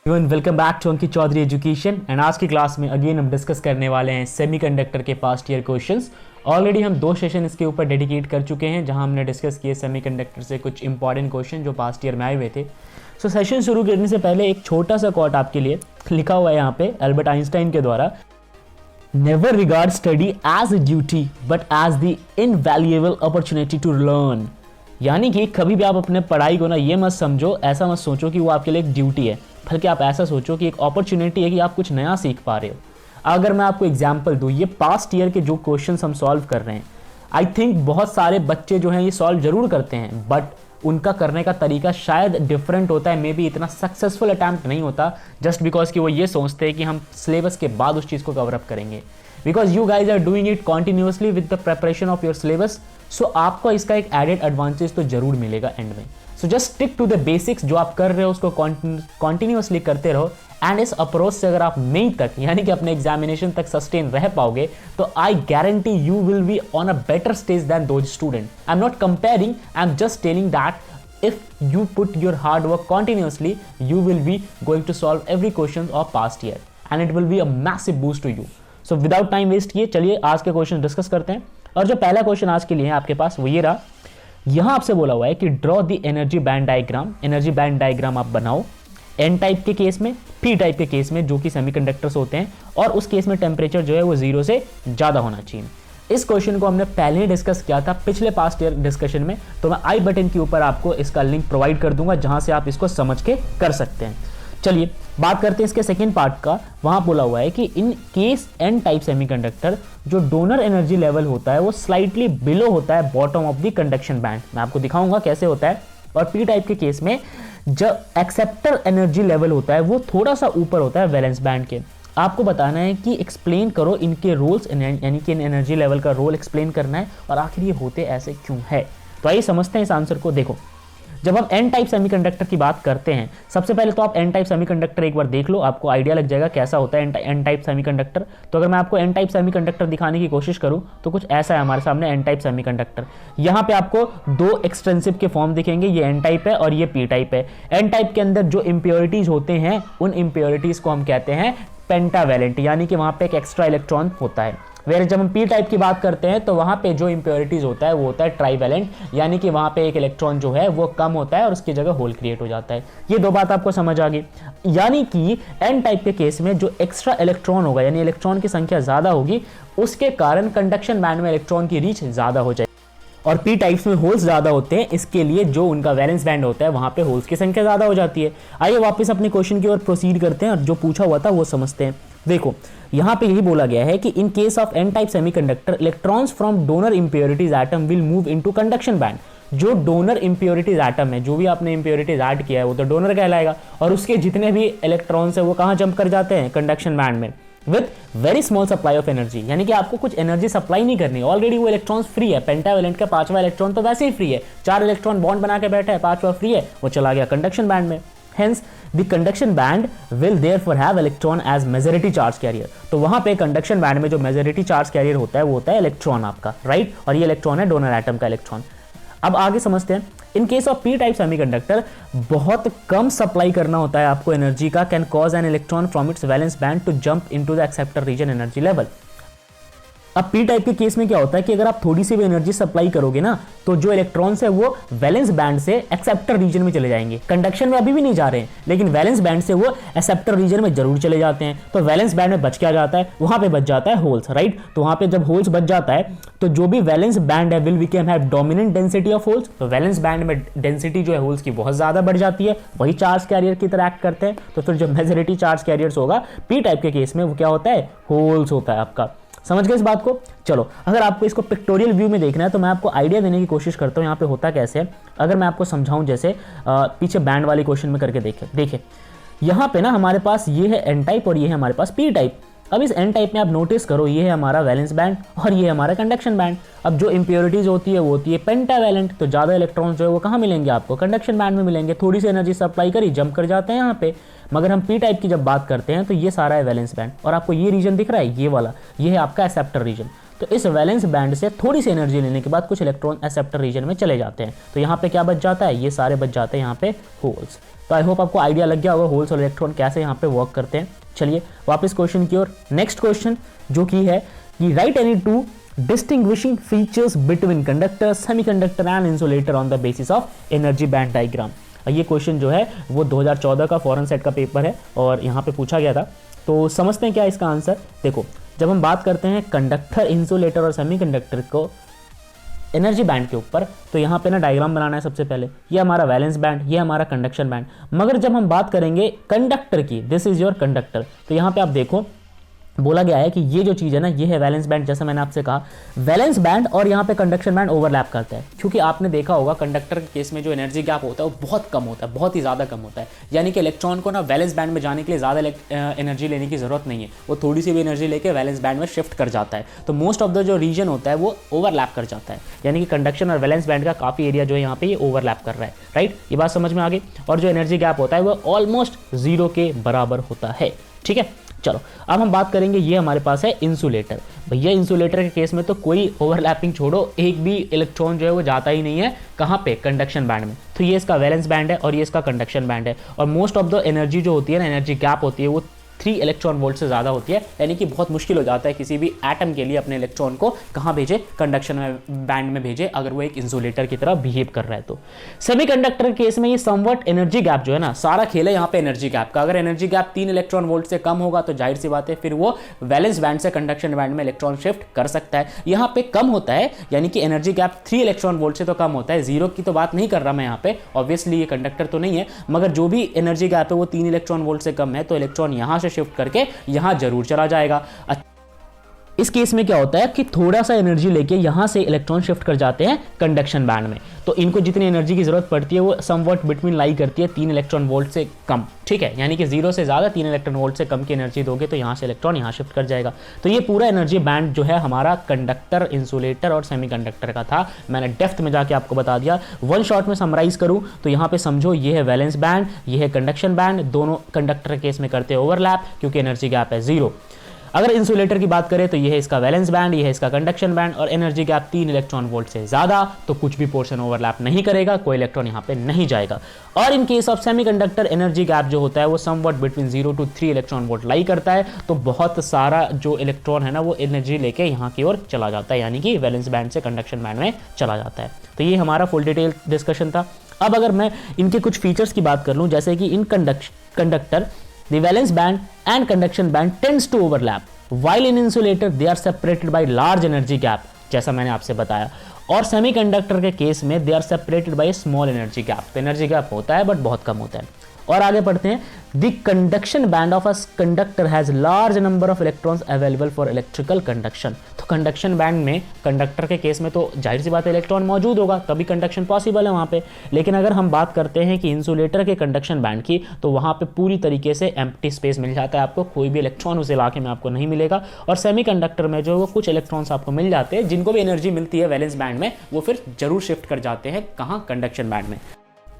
Welcome back to Ankit Chaudhary education and आज की class में अगेन हम डिस्कस करने वाले हैं सेमीकंडक्टर के पास्ट ईयर क्वेश्चंस। ऑलरेडी हम 2 सेशन इसके ऊपर डेडिकेट कर चुके हैं जहां हमने डिस्कस किए सेमीकंडक्टर से कुछ इंपॉर्टेंट क्वेश्चन जो पास्ट ईयर में आए हुए थे। सो सेशन शुरू करने से पहले एक छोटा सा कोट आपके लिए लिखा हुआ है यहाँ पे एल्बर्ट आइंस्टाइन के द्वारा, never regard study as a duty but as the invaluable opportunity to learn. यानी कि कभी भी आप अपने पढ़ाई को ना ये मत समझो, ऐसा मत सोचो कि वो आपके लिए एक ड्यूटी है, बल्कि आप ऐसा सोचो कि एक अपॉर्चुनिटी है कि आप कुछ नया सीख पा रहे हो। अगर मैं आपको एग्जांपल दूं, ये पास्ट ईयर के जो क्वेश्चंस हम सॉल्व कर रहे हैं, आई थिंक बहुत सारे बच्चे जो हैं ये सॉल्व जरूर करते हैं, बट उनका करने का तरीका शायद डिफरेंट होता है, मे बी इतना सक्सेसफुल अटैम्प्ट नहीं होता, जस्ट बिकॉज कि वो ये सोचते हैं कि हम सिलेबस के बाद उस चीज़ को कवर अप करेंगे। Because you guys are doing it continuously with the preparation of your syllabus, so आपको इसका एक एडेड एडवांटेज तो जरूर मिलेगा एंड में। So just stick to the basics, जो आप कर रहे हो उसको कॉन्टिन्यूसली करते रहो एंड इस अप्रोच से अगर आप मई तक यानी कि अपने एग्जामिनेशन तक सस्टेन रह पाओगे तो I guarantee you will be on a better stage then those student. I am not comparing, I am just telling that if you put your hard work continuously you will be going to solve every question of past year and it will be a massive boost to you. So without time waste किए चलिए आज के question discuss करते हैं। और जो पहला question आज के लिए है आपके पास वो ये रहा। यहां आपसे बोला हुआ है कि draw the energy band diagram. Energy band diagram आप बनाओ एन टाइप के केस में, पी टाइप के केस में जो कि सेमीकंडक्टर्स होते हैं, और उस केस में टेम्परेचर जो है वो 0 से ज़्यादा होना चाहिए। इस क्वेश्चन को हमने पहले ही डिस्कस किया था पिछले पास्ट ईयर डिस्कशन में, तो मैं आई बटन के ऊपर आपको इसका लिंक प्रोवाइड कर दूंगा जहां से आप इसको समझ के कर सकते हैं। चलिए बात करते हैं इसके सेकंड पार्ट का। वहां बोला हुआ है कि in case N type semiconductor जो डोनर एनर्जी लेवल होता है वो स्लाइटली बिलो होता है bottom of the conduction band. मैं आपको दिखाऊंगा कैसे होता है। और पी टाइप के केस में जब एक्सेप्टर एनर्जी लेवल होता है वो थोड़ा सा ऊपर होता है वैलेंस बैंड के। आपको बताना है कि एक्सप्लेन करो इनके रोल्स, यानी कि इन एनर्जी लेवल का रोल एक्सप्लेन करना है और आखिर ये होते ऐसे क्यों है। तो आइए समझते हैं इस आंसर को। देखो, जब हम एन टाइप सेमीकंडक्टर की बात करते हैं, सबसे पहले तो आप एन टाइप सेमीकंडक्टर एक बार देख लो, आपको आइडिया लग जाएगा कैसा होता है एन टाइप सेमीकंडक्टर। तो अगर मैं आपको एन टाइप सेमीकंडक्टर दिखाने की कोशिश करूं तो कुछ ऐसा है हमारे सामने एन टाइप सेमीकंडक्टर। यहाँ पे आपको 2 एक्सटेंसिव के फॉर्म दिखेंगे, ये एन टाइप है और ये पी टाइप है। एन टाइप के अंदर जो इंप्योरिटीज होते हैं उन इंप्योरिटीज को हम कहते हैं पेंटावैलेंट, यानी कि वहां पे एक एक्स्ट्रा इलेक्ट्रॉन होता है। वेर जब हम पी टाइप की बात करते हैं तो वहां पे जो इंप्योरिटीज होता है वो होता है ट्राइवैलेंट, यानी कि वहां पे एक इलेक्ट्रॉन जो है वो कम होता है और उसकी जगह होल क्रिएट हो जाता है। ये 2 बात आपको समझ आ गई। यानी कि एन टाइप के केस में जो एक्स्ट्रा इलेक्ट्रॉन होगा, यानी इलेक्ट्रॉन की संख्या ज्यादा होगी, उसके कारण कंडक्शन बैंड में इलेक्ट्रॉन की रीच ज्यादा हो जाएगी। और पी टाइप्स में होल्स ज्यादा होते हैं, इसके लिए जो उनका वैलेंस बैंड होता है वहां पे होल्स की संख्या ज्यादा हो जाती है। आइए वापस अपने क्वेश्चन की ओर प्रोसीड करते हैं और जो पूछा हुआ था वो समझते हैं। देखो, यहां पे यही बोला गया है कि in case of N type semiconductor electrons from donor impurities atom will move into conduction band. जो डोनर इंप्योरिटीज एटम है, जो भी आपने इंप्योरिटीज ऐड किया है वो तो डोनर कहलाएगा, और उसके जितने भी इलेक्ट्रॉन्स है वो कहां जंप कर जाते हैं, कंडक्शन बैंड में, with very small supply of energy. यानी कि आपको कुछ एनर्जी सप्लाई नहीं करनी, ऑलरेडी वो इलेक्ट्रॉन्स फ्री है। पेंटावैलेंट का 5वां इलेक्ट्रॉन तो वैसे ही फ्री है, 4 इलेक्ट्रॉन बॉन्ड बना के बैठा है, 5वां फ्री है, वो चला गया कंडक्शन बैंड में। Hence, the conduction band will therefore have electron as majority charge carrier। तो वहां पे कंडक्शन बैंड में जो मेजोरिटी चार्ज कैरियर होता है वो होता है इलेक्ट्रॉन आपका, राइट। और ये इलेक्ट्रॉन है डोनर एटम का इलेक्ट्रॉन। अब आगे समझते हैं। In case of P type semiconductor बहुत कम सप्लाई करना होता है आपको एनर्जी का, can cause an electron from its valence band to jump into the acceptor region energy level. अब पी टाइप के केस में क्या होता है कि अगर आप थोड़ी सी भी एनर्जी सप्लाई करोगे ना तो जो इलेक्ट्रॉन्स है वो वैलेंस बैंड से एक्सेप्टर रीजन में चले जाएंगे। कंडक्शन में अभी भी नहीं जा रहे हैं, लेकिन वैलेंस बैंड से वो एक्सेप्टर रीजन में जरूर चले जाते हैं। तो वैलेंस बैंड में बच क्या जाता है, वहां पे बच जाता है होल्स, राइट। तो वहां पे जब होल्स बच जाता है तो जो भी वैलेंस बैंड है will become have dominant density of holes. तो वैलेंस बैंड में डेंसिटी जो है होल्स की बहुत ज्यादा बढ़ जाती है, वही चार्ज कैरियर की तरह एक्ट करते हैं। तो फिर जो मेजोरिटी चार्ज कैरियर्स होगा पी टाइप के केस में वो क्या होता है, होल्स होता है आपका। समझ गए इस बात को। चलो, अगर आपको इसको पिक्टोरियल व्यू में देखना है तो मैं आपको आइडिया देने की कोशिश करता हूँ यहाँ पे होता कैसे है। अगर मैं आपको समझाऊं, जैसे पीछे बैंड वाले क्वेश्चन में करके देखे यहाँ पे ना हमारे पास ये है एन टाइप और ये है हमारे पास पी टाइप। अब इस एन टाइप में आप नोटिस करो, ये है हमारा वैलेंस बैंड और ये है हमारा कंडक्शन बैंड। अब जो इंप्योरिटीज होती है वो होती है पेंटावैलेंट, तो ज़्यादा इलेक्ट्रॉन्स जो है वो कहाँ मिलेंगे आपको, कंडक्शन बैंड में मिलेंगे। थोड़ी सी एनर्जी सप्लाई करी, जंप कर जाते हैं यहाँ पे। मगर हम पी टाइप की जब बात करते हैं तो ये सारा है वैलेंस बैंड, और आपको ये रीजन दिख रहा है, ये वाला, ये है आपका एक्सेप्टर रीजन। तो इस वैलेंस बैंड से थोड़ी सी एनर्जी लेने के बाद कुछ इलेक्ट्रॉन एक्सेप्टर रीजन में चले जाते हैं। तो यहाँ पे क्या बच जाता है, ये सारे बच जाते हैं यहाँ पे होल्स। तो आई होप आपको आइडिया लग गया होगा होल्स और इलेक्ट्रॉन कैसे यहाँ पे वर्क करते हैं। चलिए वापस क्वेश्चन की ओर। नेक्स्ट क्वेश्चन जो की है कि right any two distinguishing features between conductor, semiconductor and insulator on the basis of energy band diagram. ये क्वेश्चन जो है वो 2014 का फॉरेन सेट का पेपर है और यहाँ पे पूछा गया था। तो समझते हैं क्या इसका आंसर। देखो, जब हम बात करते हैं कंडक्टर, इंसुलेटर और सेमीकंडक्टर को एनर्जी बैंड के ऊपर, तो यहाँ पे ना डायग्राम बनाना है सबसे पहले। ये हमारा वैलेंस बैंड, ये हमारा कंडक्शन बैंड। मगर जब हम बात करेंगे कंडक्टर की, दिस इज योर कंडक्टर, तो यहाँ पे आप देखो बोला गया है कि ये जो चीज़ है ना, ये है वैलेंस बैंड। जैसा मैंने आपसे कहा, वैलेंस बैंड और यहाँ पे कंडक्शन बैंड ओवरलैप करता है, क्योंकि आपने देखा होगा कंडक्टर के केस में जो एनर्जी गैप होता है वो बहुत कम होता है, बहुत ही ज़्यादा कम होता है। यानी कि इलेक्ट्रॉन को ना वैलेंस बैंड में जाने के लिए ज़्यादा एनर्जी लेने की ज़रूरत नहीं है, वो थोड़ी सी भी एनर्जी लेके वैलेंस बैंड में शिफ्ट कर जाता है। तो मोस्ट ऑफ द जो रीजन होता है वो ओवरलैप कर जाता है, यानी कि कंडक्शन और वैलेंस बैंड का काफ़ी एरिया जो है यहाँ पे ये ओवरलैप कर रहा है, राइट। ये बात समझ में आ गई। और जो एनर्जी गैप होता है वो ऑलमोस्ट 0 के बराबर होता है, ठीक है। चलो अब हम बात करेंगे, ये हमारे पास है इंसुलेटर। भैया इंसुलेटर के केस में तो कोई ओवरलैपिंग छोड़ो, एक भी इलेक्ट्रॉन जो है वो जाता ही नहीं है कहाँ पे, कंडक्शन बैंड में। तो ये इसका वैलेंस बैंड है और ये इसका कंडक्शन बैंड है। और मोस्ट ऑफ द एनर्जी जो होती है ना, एनर्जी गैप होती है वो 3 इलेक्ट्रॉन वोल्ट से ज़्यादा होती है, यानी कि बहुत मुश्किल हो जाता है किसी भी एटम के लिए अपने इलेक्ट्रॉन को कहाँ भेजे, कंडक्शन बैंड में भेजे, अगर वो एक इंसुलेटर की तरह बिहेव कर रहा है। तो सेमीकंडक्टर के केस में ये समवट एनर्जी गैप जो है ना, सारा खेल है यहाँ पे एनर्जी गैप का। अगर एनर्जी गैप 3 इलेक्ट्रॉन वोल्ट से कम होगा तो जाहिर सी बात है फिर वो वैलेंस बैंड से कंडक्शन बैंड में इलेक्ट्रॉन शिफ्ट कर सकता है। यहाँ पे कम होता है, यानी कि एनर्जी गैप 3 इलेक्ट्रॉन वोल्ट से तो कम होता है, 0 की तो बात नहीं कर रहा मैं यहाँ पे, ऑब्वियसली ये कंडक्टर तो नहीं है, मगर जो भी एनर्जी गैप है वो 3 इलेक्ट्रॉन वोल्ट से कम है, तो इलेक्ट्रॉन यहाँ से शिफ्ट करके यहां जरूर चला जाएगा। इस केस में क्या होता है कि थोड़ा सा एनर्जी लेके यहां से इलेक्ट्रॉन शिफ्ट कर जाते हैं कंडक्शन बैंड में। तो इनको जितनी एनर्जी की जरूरत पड़ती है वो समवट बिटवीन लाई करती है 3 इलेक्ट्रॉन वोल्ट से कम, ठीक है। यानी कि 0 से ज़्यादा 3 इलेक्ट्रॉन वोल्ट से कम की एनर्जी दोगे तो यहाँ से इलेक्ट्रॉन यहाँ शिफ्ट कर जाएगा। तो ये पूरा एनर्जी बैंड जो है हमारा कंडक्टर, इंसुलेटर और सेमीकंडक्टर का था। मैंने डेप्थ में जाके आपको बता दिया। वन शॉट में समराइज करूँ तो यहाँ पे समझो, ये है वैलेंस बैंड, ये है कंडक्शन बैंड। दोनों कंडक्टर केस में करते हैं ओवरलैप क्योंकि एनर्जी गैप है 0। अगर इंसुलेटर की बात करें तो ये है इसका वैलेंस बैंड, ये है इसका कंडक्शन बैंड, और एनर्जी गैप 3 इलेक्ट्रॉन वोल्ट से ज्यादा, तो कुछ भी पोर्शन ओवरलैप नहीं करेगा, कोई इलेक्ट्रॉन यहाँ पे नहीं जाएगा। और in case of semiconductor energy gap जो होता है वो somewhat between 0 to 3 electron volt lie करता है, तो बहुत सारा जो इलेक्ट्रॉन है ना वो एनर्जी लेके यहाँ की ओर चला जाता है, यानी कि वैलेंस बैंड से कंडक्शन बैंड में चला जाता है। तो ये हमारा फुल डिटेल डिस्कशन था। अब अगर मैं इनके कुछ फीचर्स की बात कर लूँ, जैसे कि इन conductor the valence band and conduction band tends to overlap, while in insulator they are separated by large energy gap, जैसा मैंने आपसे बताया। और सेमीकंडक्टर के केस में they are separated by small energy gap, तो एनर्जी गैप होता है बट बहुत कम होता है। और आगे पढ़ते हैं, the conduction band of a conductor has large number of electrons available for electrical conduction. तो कंडक्शन बैंड में, कंडक्टर के केस में तो जाहिर सी बात है इलेक्ट्रॉन मौजूद होगा तभी कंडक्शन पॉसिबल है वहाँ पे। लेकिन अगर हम बात करते हैं कि इंसुलेटर के कंडक्शन बैंड की, तो वहाँ पे पूरी तरीके से एम्प्टी स्पेस मिल जाता है आपको, कोई भी इलेक्ट्रॉन उस इलाके में आपको नहीं मिलेगा। और सेमीकंडक्टर में जो वो कुछ इलेक्ट्रॉन्स आपको मिल जाते हैं, जिनको भी एनर्जी मिलती है वैलेंस बैंड में, वो फिर जरूर शिफ्ट कर जाते हैं कहाँ, कंडक्शन बैंड में।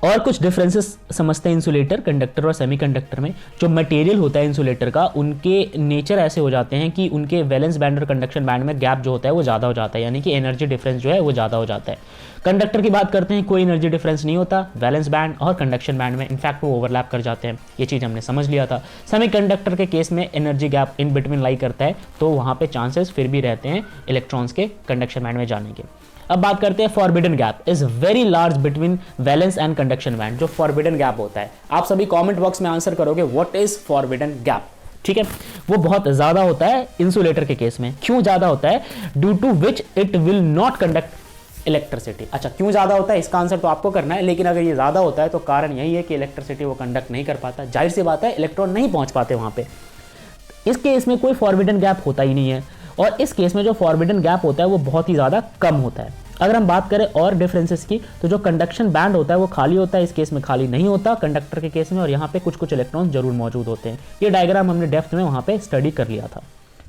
और कुछ डिफरेंसेस समझते हैं इंसुलेटर, कंडक्टर और सेमीकंडक्टर में। जो मटेरियल होता है इंसुलेटर का, उनके नेचर ऐसे हो जाते हैं कि उनके वैलेंस बैंड और कंडक्शन बैंड में गैप जो होता है वो ज़्यादा हो जाता है, यानी कि एनर्जी डिफरेंस जो है वो ज़्यादा हो जाता है। कंडक्टर की बात करते हैं, कोई एनर्जी डिफरेंस नहीं होता वैलेंस बैंड और कंडक्शन बैंड में, इनफैक्ट वो ओवरलैप कर जाते हैं, ये चीज़ हमने समझ लिया था। सेमीकंडक्टर के केस में एनर्जी गैप इन बिटवीन लाई करता है, तो वहाँ पे चांसेस फिर भी रहते हैं इलेक्ट्रॉन्स के कंडक्शन बैंड में जाने के। अब बात करते हैं forbidden gap is very large between valence and conduction band. जो फॉरबिडन गैप होता है, आप सभी कमेंट बॉक्स में आंसर करोगे व्हाट इज फॉरबिडन गैप, ठीक है। वो बहुत ज्यादा होता है इंसुलेटर के केस में। क्यों ज्यादा होता है? Due to which it will not conduct electricity. अच्छा, क्यों ज्यादा होता है इसका आंसर तो आपको करना है, लेकिन अगर ये ज्यादा होता है तो कारण यही है कि इलेक्ट्रिसिटी वो कंडक्ट नहीं कर पाता, जाहिर सी बात है इलेक्ट्रॉन नहीं पहुंच पाते वहां पे। इस केस में कोई फॉरबिडन गैप होता ही नहीं है, और इस केस में जो फॉरबिडन गैप होता है वो बहुत ही ज़्यादा कम होता है। अगर हम बात करें और डिफरेंसेस की, तो जो कंडक्शन बैंड होता है वो खाली होता है, इस केस में खाली नहीं होता कंडक्टर के केस में, और यहाँ पे कुछ कुछ इलेक्ट्रॉन जरूर मौजूद होते हैं। ये डायग्राम हमने डेप्थ में वहाँ पे स्टडी कर लिया था।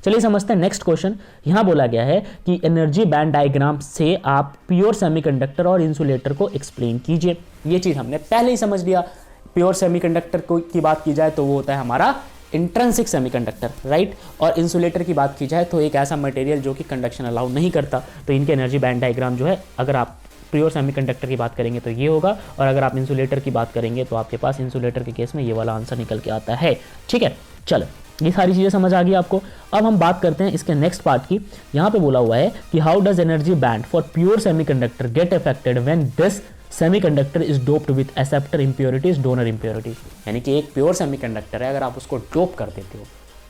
चलिए समझते हैं नेक्स्ट क्वेश्चन। यहाँ बोला गया है कि एनर्जी बैंड डायग्राम से आप प्योर सेमीकंडक्टर और इंसुलेटर को एक्सप्लेन कीजिए। ये चीज़ हमने पहले ही समझ लिया। प्योर सेमीकंडक्टर की बात की जाए तो वो होता है हमारा इंट्रिंसिक सेमीकंडक्टर, राइट। और इंसुलेटर की बात की जाए तो एक ऐसा मटेरियल जो कि कंडक्शन अलाउ नहीं करता, तो इनके एनर्जी बैंड डायग्राम जो है, अगर आप प्योर सेमीकंडक्टर की बात करेंगे तो ये होगा, और अगर आप इंसुलेटर की बात करेंगे तो आपके पास इंसुलेटर के केस में ये वाला आंसर निकल के आता है। ठीक है, चलो ये सारी चीज़ें समझ आ गई आपको। अब हम बात करते हैं इसके नेक्स्ट पार्ट की। यहाँ पे बोला हुआ है कि how does energy band for pure semiconductor get affected when this semiconductor is doped with acceptor impurities donor impurities. यानी कि एक प्योर सेमीकंडक्टर है, अगर आप उसको डोप कर देते हो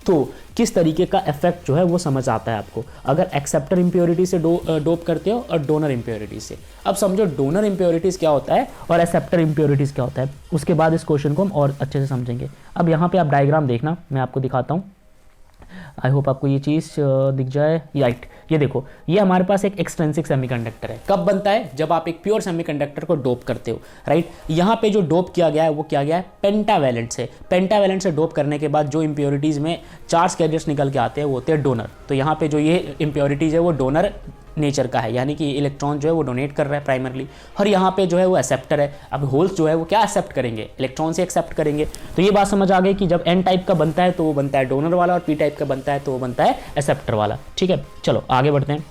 तो किस तरीके का इफेक्ट जो है वो समझ आता है आपको, अगर एक्सेप्टर इंप्योरिटी से डोप करते हो और डोनर इंप्योरिटी से। अब समझो डोनर इंप्योरिटीज क्या होता है और एक्सेप्टर इंप्योरिटीज क्या होता है, उसके बाद इस क्वेश्चन को हम और अच्छे से समझेंगे। अब यहाँ पे आप डायग्राम देखना, मैं आपको दिखाता हूँ, आई होप आपको ये चीज़ दिख जाए। राइट, ये देखो, ये हमारे पास एक एक्सट्रिंसिक सेमीकंडक्टर है। कब बनता है? जब आप एक प्योर सेमीकंडक्टर को डोप करते हो, राइट। यहाँ पे जो डोप किया गया है वो किया गया है पेंटावैलेंट से। पेंटावैलेंट से डोप करने के बाद जो इंप्योरिटीज़ में चार्ज कैरियर्स निकल के आते हैं वो होते हैं डोनर। तो यहाँ पे जो ये इंप्योरिटीज़ है वो डोनर नेचर का है, यानी कि इलेक्ट्रॉन जो है वो डोनेट कर रहा है प्राइमरली, और यहाँ पे जो है वो एक्सेप्टर है। अब होल्स जो है वो क्या एक्सेप्ट करेंगे? इलेक्ट्रॉन से एक्सेप्ट करेंगे। तो ये बात समझ आ गई कि जब एन टाइप का बनता है तो वो बनता है डोनर वाला, और पी टाइप का बनता है तो वो बनता है एक्सेप्टर वाला। ठीक है, चलो आगे बढ़ते हैं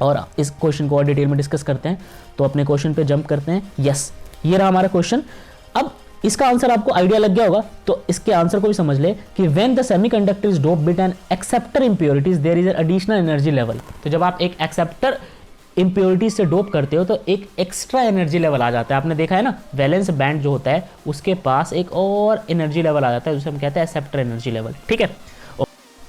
और इस क्वेश्चन को और डिटेल में डिस्कस करते हैं। तो अपने क्वेश्चन पे जंप करते हैं। यस, ये रहा हमारा क्वेश्चन। अब इसका आंसर आपको आइडिया लग गया होगा, तो इसके आंसर को भी समझ ले कि when the semiconductor is doped with an acceptor impurities there is an additional energy level. तो जब आप एक एक्सेप्टर इंप्योरिटीज से डोप करते हो तो एक एक्स्ट्रा एनर्जी लेवल आ जाता है। आपने देखा है ना, वैलेंस बैंड जो होता है उसके पास एक और एनर्जी लेवल आ जाता है, जिसे हम कहते हैं एक्सेप्टर एनर्जी लेवल। ठीक है,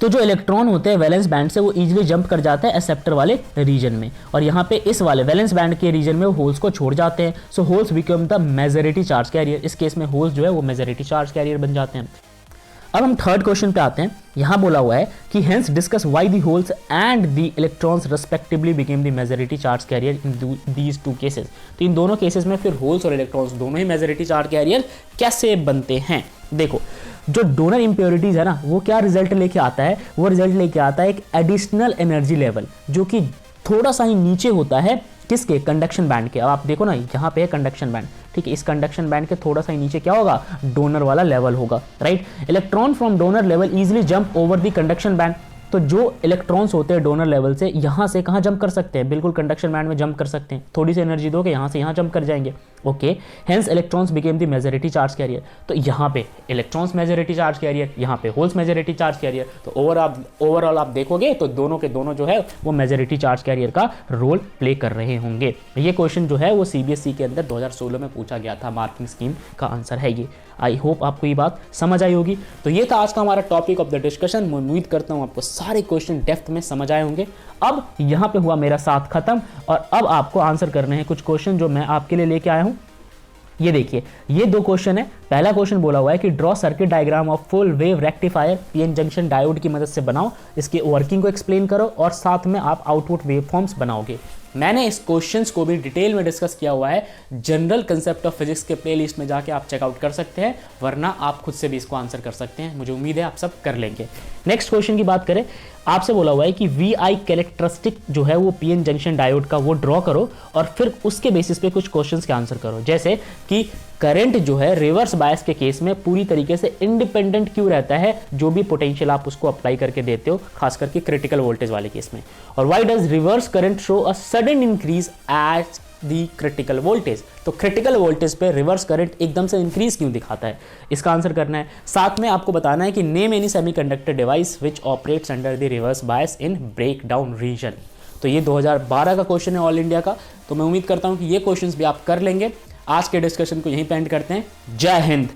तो जो इलेक्ट्रॉन होते हैं वैलेंस बैंड से वो इजीली जंप कर जाते हैं एक्सेप्टर वाले रीजन में, और यहाँ पे इस वाले वैलेंस बैंड के रीजन में वो होल्स को छोड़ जाते हैं। So holes become the majority charge carrier. इस केस में होल्स जो है वो मेजॉरिटी चार्ज कैरियर बन जाते हैं। अब हम थर्ड क्वेश्चन पे आते हैं। यहाँ बोला हुआ है कि hence discuss why the holes and the electrons respectively became the majority charge carrier in these two cases. तो इन दोनों केसेस में फिर होल्स और इलेक्ट्रॉन्स दोनों ही मेजॉरिटी चार्ज कैरियर कैसे बनते हैं? देखो, जो डोनर इंप्योरिटीज है ना, वो क्या रिजल्ट लेके आता है? वो रिजल्ट लेके आता है एक एडिशनल एनर्जी लेवल जो कि थोड़ा सा ही नीचे होता है किसके? कंडक्शन बैंड के। अब आप देखो ना, यहाँ पे है कंडक्शन बैंड, ठीक है। इस कंडक्शन बैंड के थोड़ा सा ही नीचे क्या होगा? डोनर वाला लेवल होगा, right. Electron from donor level easily jump over the conduction band. तो जो इलेक्ट्रॉन्स होते हैं डोनर लेवल से, यहाँ से कहाँ जंप कर सकते हैं? बिल्कुल कंडक्शन बैंड में जंप कर सकते हैं। थोड़ी सी एनर्जी दोगे, यहाँ से यहाँ जंप कर जाएंगे। Okay, hence electrons became the majority charge career. तो यहाँ पे इलेक्ट्रॉन्स मेजॉरिटी चार्ज कैरियर, यहाँ पे होल्स मेजॉरिटी चार्ज कैरियर। तो ओवरऑल आप देखोगे तो दोनों के दोनों जो है वो मेजॉरिटी चार्ज कैरियर का रोल प्ले कर रहे होंगे। ये क्वेश्चन जो है वो CBSE के अंदर 2016 में पूछा गया था। मार्किंग स्कीम का आंसर है ये। आई होप आपको ये बात समझ आई होगी। तो ये था आज का हमारा टॉपिक ऑफ द डिस्कशन। मैं उम्मीद करता हूँ आपको सारे क्वेश्चन डेप्थ में समझ आए होंगे। अब यहाँ पे हुआ मेरा साथ खत्म, और अब आपको आंसर करने हैं कुछ क्वेश्चन जो मैं आपके लिए लेके आया हूँ। ये देखिए, ये दो क्वेश्चन है। पहला क्वेश्चन बोला हुआ है कि draw circuit diagram of full wave rectifier PN junction diode की मदद से बनाओ, इसके वर्किंग को एक्सप्लेन करो, और साथ में आप आउटपुट वेव फॉर्म्स बनाओगे। मैंने इस क्वेश्चंस को भी डिटेल में डिस्कस किया हुआ है जनरल कंसेप्ट ऑफ फिजिक्स के प्लेलिस्ट में, जाके आप चेकआउट कर सकते हैं, वरना आप खुद से भी इसको आंसर कर सकते हैं। मुझे उम्मीद है आप सब कर लेंगे। नेक्स्ट क्वेश्चन की बात करें, आपसे बोला हुआ है कि VI कैरेक्टरिस्टिक जो है वो पीएन जंक्शन डायोड का वो ड्रॉ करो, और फिर उसके बेसिस पे कुछ क्वेश्चंस के आंसर करो। जैसे कि करंट जो है रिवर्स बायस के केस में पूरी तरीके से इंडिपेंडेंट क्यों रहता है? जो भी पोटेंशियल आप उसको अप्लाई करके देते हो, खास करके क्रिटिकल वोल्टेज वाले केस में। और why does reverse current show a sudden increase at the critical voltage? तो क्रिटिकल वोल्टेज पे रिवर्स करंट एकदम से इंक्रीज क्यों दिखाता है? इसका आंसर करना है। साथ में आपको बताना है कि name any semiconductor device which operates under the reverse bias in break down region. तो ये 2012 का क्वेश्चन है ऑल इंडिया का। तो मैं उम्मीद करता हूं कि ये क्वेश्चंस भी आप कर लेंगे। आज के डिस्कशन को यहीं पे एंड करते हैं। जय हिंद।